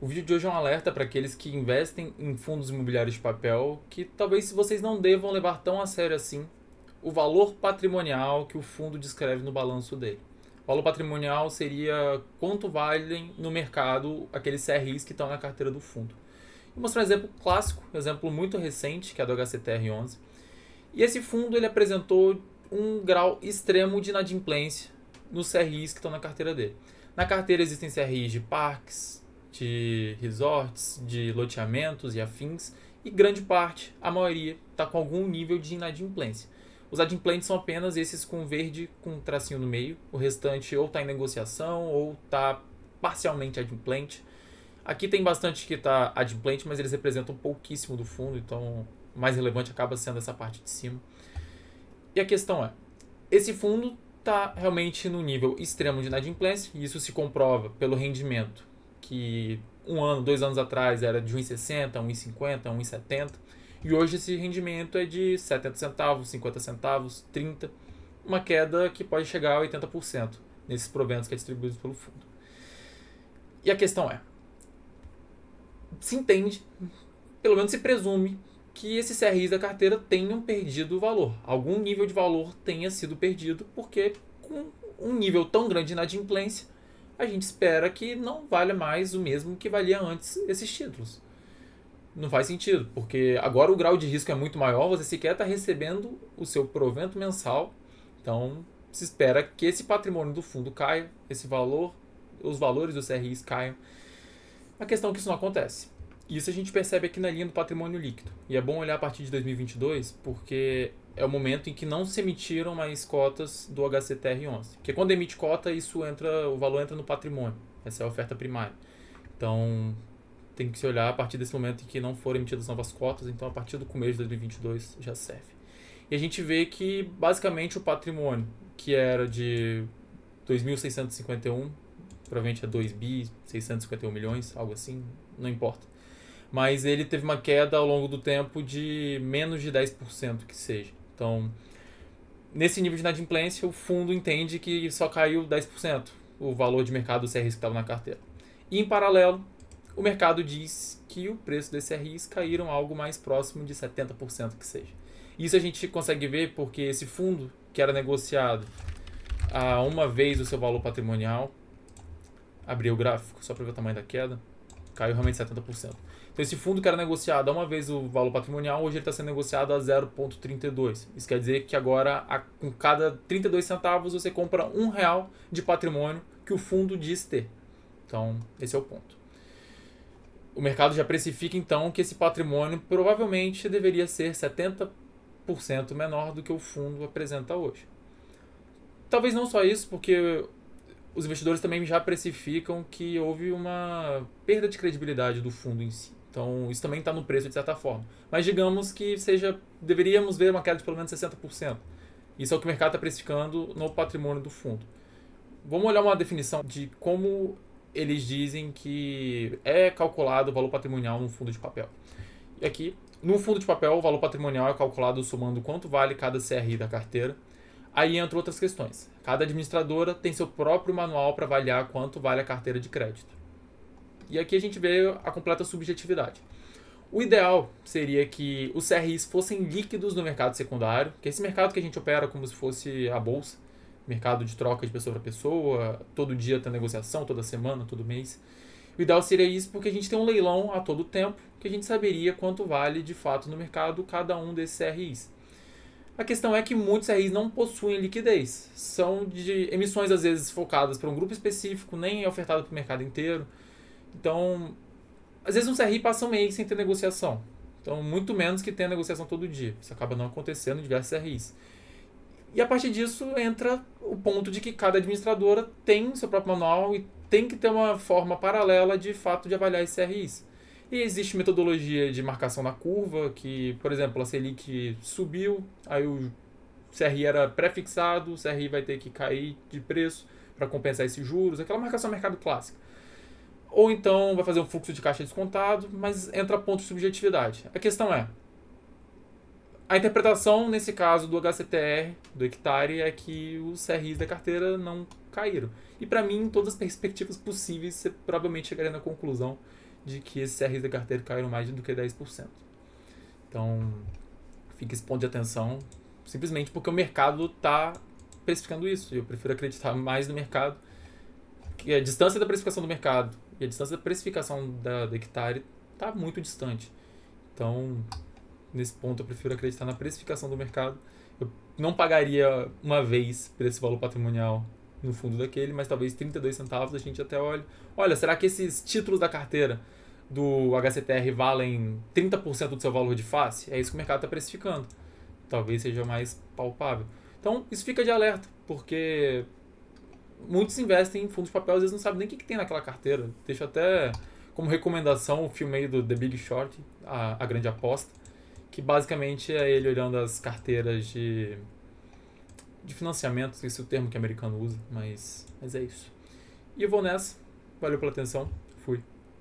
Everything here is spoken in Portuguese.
O vídeo de hoje é um alerta para aqueles que investem em fundos imobiliários de papel que talvez vocês não devam levar tão a sério assim o valor patrimonial que o fundo descreve no balanço dele. O valor patrimonial seria quanto valem no mercado aqueles CRIs que estão na carteira do fundo. Vou mostrar um exemplo clássico, um exemplo muito recente, que é do HCTR11. E esse fundo ele apresentou um grau extremo de inadimplência nos CRIs que estão na carteira dele. Na carteira existem CRIs de parques, de resorts, de loteamentos e afins, e grande parte, a maioria, está com algum nível de inadimplência. Os adimplentes são apenas esses com verde com um tracinho no meio, o restante ou está em negociação ou está parcialmente adimplente. Aqui tem bastante que está adimplente, mas eles representam pouquíssimo do fundo, então o mais relevante acaba sendo essa parte de cima. E a questão é, esse fundo está realmente no nível extremo de inadimplência, e isso se comprova pelo rendimento, que um ano, 2 anos atrás era de 1,60, 1,50, 1,70, e hoje esse rendimento é de 70 centavos, 50 centavos, 30, uma queda que pode chegar a 80% nesses proventos que é distribuídos pelo fundo. E a questão é, se entende, pelo menos se presume, que esses CRIs da carteira tenham perdido valor. Algum nível de valor tenha sido perdido, porque com um nível tão grande de inadimplência, a gente espera que não valha mais o mesmo que valia antes esses títulos. Não faz sentido, porque agora o grau de risco é muito maior, você sequer está recebendo o seu provento mensal, então se espera que esse patrimônio do fundo caia, esse valor, os valores dos CRIs caiam. A questão é que isso não acontece. Isso a gente percebe aqui na linha do patrimônio líquido. E é bom olhar a partir de 2022, porque é o momento em que não se emitiram mais cotas do HCTR11. Porque quando emite cota, o valor entra no patrimônio. Essa é a oferta primária. Então, tem que se olhar a partir desse momento em que não foram emitidas novas cotas. Então, a partir do começo de 2022 já serve. E a gente vê que, basicamente, o patrimônio, que era de 2.651, provavelmente é 2 bi, 651 milhões, algo assim, não importa. Mas ele teve uma queda ao longo do tempo de menos de 10% que seja. Então, nesse nível de inadimplência, o fundo entende que só caiu 10% o valor de mercado dos CRIs que estava na carteira. E, em paralelo, o mercado diz que o preço desses CRIs caíram algo mais próximo de 70% que seja. Isso a gente consegue ver porque esse fundo, que era negociado a uma vez o seu valor patrimonial, abrir o gráfico só para ver o tamanho da queda, caiu realmente 70%. Então esse fundo que era negociado a uma vez o valor patrimonial, hoje ele está sendo negociado a 0,32. Isso quer dizer que agora, com cada 32 centavos, você compra R$ 1 de patrimônio que o fundo diz ter. Então, esse é o ponto. O mercado já precifica, então, que esse patrimônio provavelmente deveria ser 70% menor do que o fundo apresenta hoje. Talvez não só isso, porque os investidores também já precificam que houve uma perda de credibilidade do fundo em si. Então, isso também está no preço de certa forma. Mas digamos que deveríamos ver uma queda de pelo menos 60%. Isso é o que o mercado está precificando no patrimônio do fundo. Vamos olhar uma definição de como eles dizem que é calculado o valor patrimonial num fundo de papel. E aqui, no fundo de papel, o valor patrimonial é calculado somando quanto vale cada CRI da carteira. Aí entram outras questões. Cada administradora tem seu próprio manual para avaliar quanto vale a carteira de crédito. E aqui a gente vê a completa subjetividade. O ideal seria que os CRIs fossem líquidos no mercado secundário, que é esse mercado que a gente opera como se fosse a bolsa, mercado de troca de pessoa para pessoa, todo dia tem negociação, toda semana, todo mês. O ideal seria isso porque a gente tem um leilão a todo tempo, que a gente saberia quanto vale de fato no mercado cada um desses CRIs. A questão é que muitos CRIs não possuem liquidez. São de emissões, às vezes, focadas para um grupo específico, nem é ofertado para o mercado inteiro. Então, às vezes um CRI passa um mês sem ter negociação. Então, muito menos que tenha negociação todo dia. Isso acaba não acontecendo em diversos CRIs. E a partir disso entra o ponto de que cada administradora tem seu próprio manual e tem que ter uma forma paralela de fato de avaliar esses CRIs. E existe metodologia de marcação na curva, que, por exemplo, a Selic subiu, aí o CRI era pré-fixado, o CRI vai ter que cair de preço para compensar esses juros, aquela marcação mercado clássica. Ou então vai fazer um fluxo de caixa descontado, mas entra ponto de subjetividade. A questão é, a interpretação nesse caso do HCTR, do hectare, é que os CRIs da carteira não caíram. E para mim, em todas as perspectivas possíveis, você provavelmente chegaria na conclusão de que esses CRs da carteira caíram mais do que 10%. Então, fica esse ponto de atenção, simplesmente porque o mercado está precificando isso. Eu prefiro acreditar mais no mercado, que a distância da precificação do mercado e a distância da precificação da hectare está muito distante. Então, nesse ponto, eu prefiro acreditar na precificação do mercado. Eu não pagaria uma vez por esse valor patrimonial no fundo daquele, mas talvez 32 centavos a gente até olha, será que esses títulos da carteira do HCTR valem 30% do seu valor de face? É isso que o mercado está precificando. Talvez seja mais palpável. Então, isso fica de alerta, porque muitos investem em fundos de papel, às vezes não sabem nem o que tem naquela carteira. Deixo até como recomendação o filme aí do The Big Short, a Grande Aposta, que basicamente é ele olhando as carteiras de financiamento, esse é o termo que o americano usa, mas é isso. E eu vou nessa. Valeu pela atenção. Fui.